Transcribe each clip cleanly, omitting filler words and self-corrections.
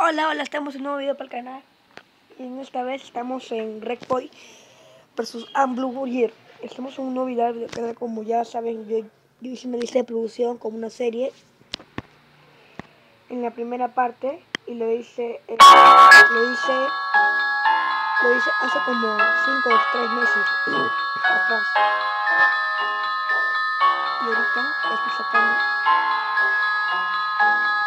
Hola, hola, estamos en un nuevo video para el canal. Y en esta vez estamos en Wreckpoint versus Blue Warrior. Estamos en un nuevo video del canal, como ya saben, yo hice una lista de producción como una serie. En la primera parte, y lo hice hace como 5 o 3 meses atrás. Y ahorita estoy sacando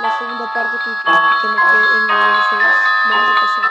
la segunda parte que me quedé en el 16. Vamos a pasar.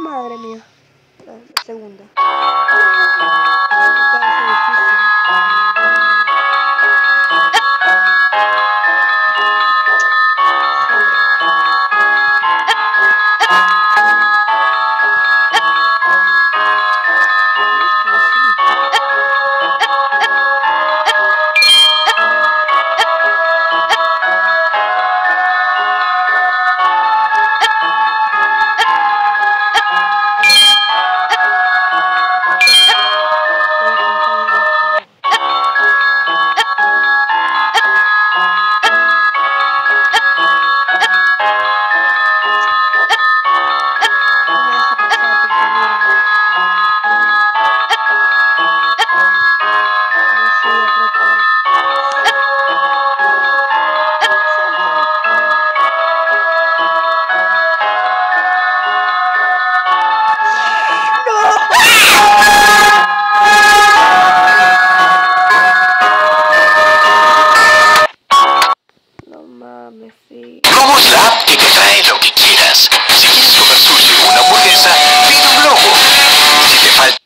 Madre mía, la segunda. Globos la app que te trae lo que quieras. Si quieres comer sushi o una hamburguesa, pide un globo. Si te falta...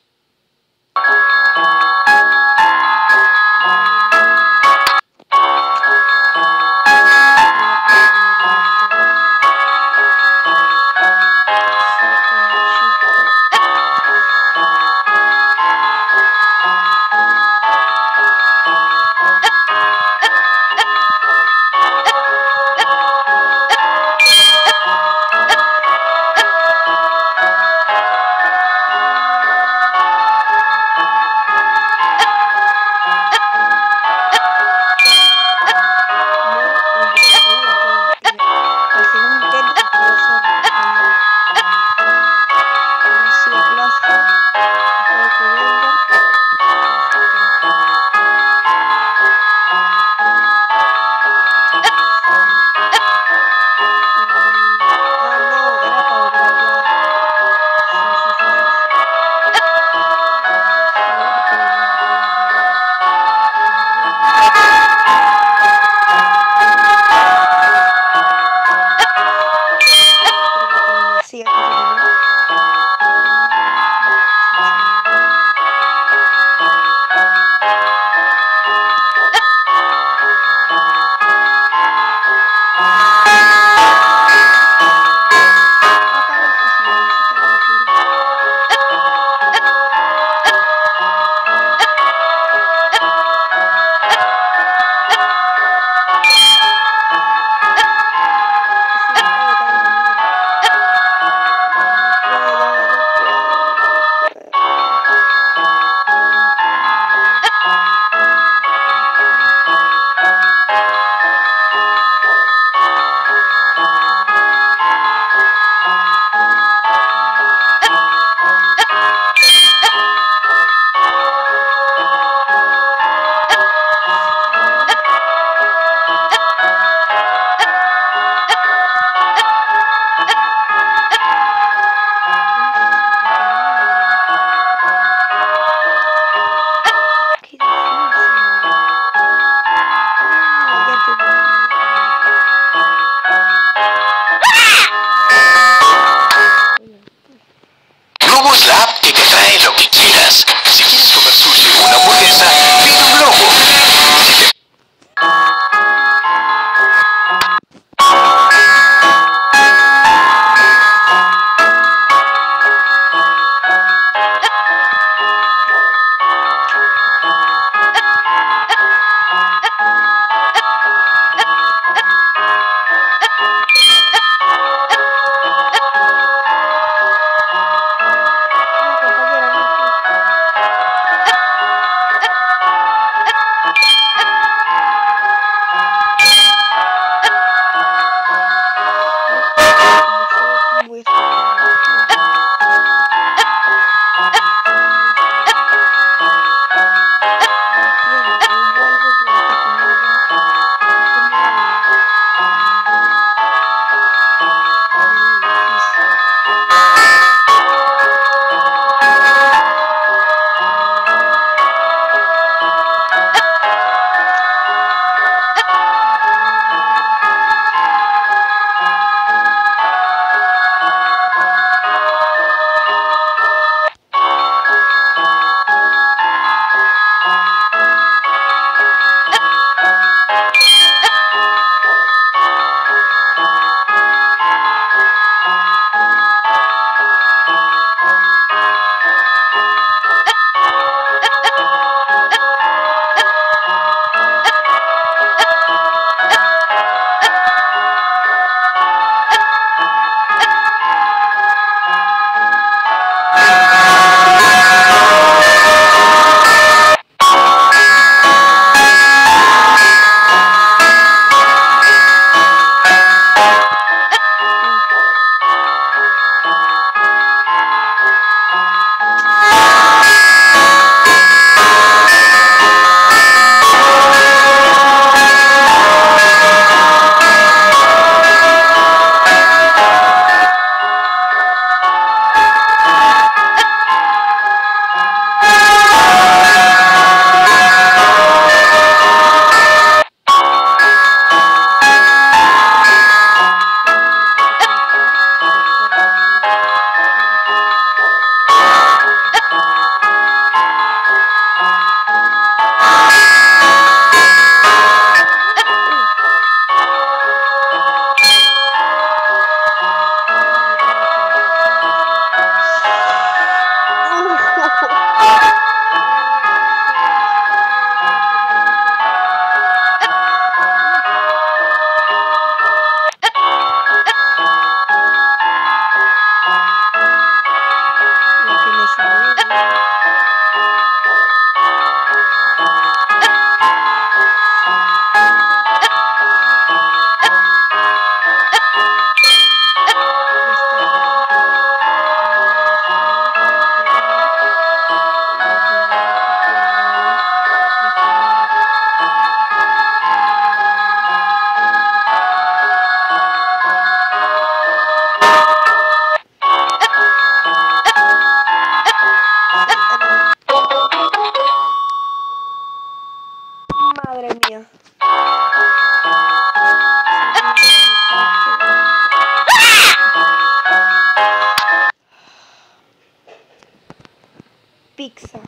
Pizza.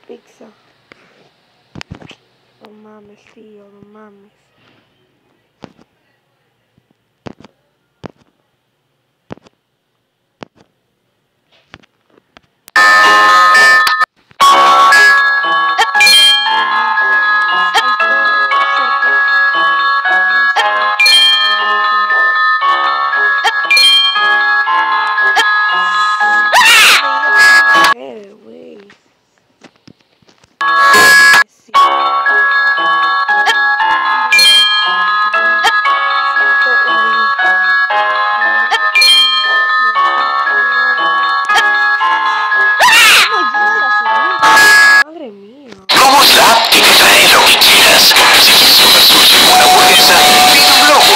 Pizza. No mames, tío, no mames. Globos Lab que te trae lo que quieras. Si quieres comer sushi o una hamburguesa, pide un globo.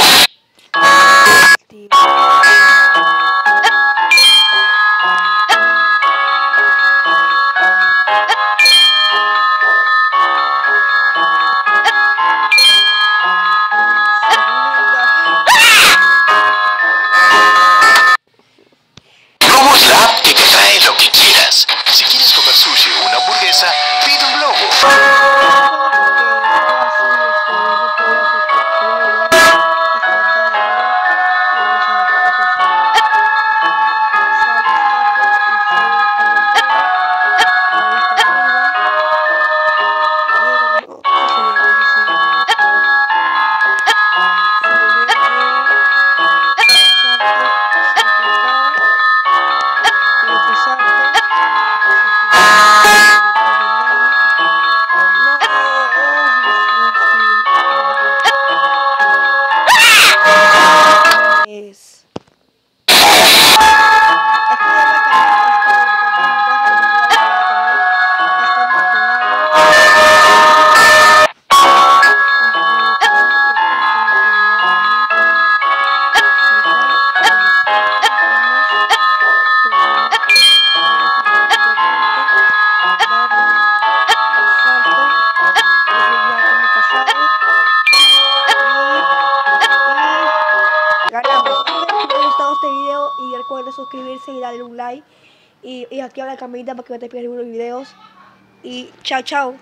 Globos Lab que te trae lo que quieras. Si quieres comer sushi o una hamburguesa, pide un globo. Ganamos. Espero que les haya gustado este video y recuerden suscribirse y darle un like y activar la campanita para que no te pierdas ninguno de los videos. Y chao, chao.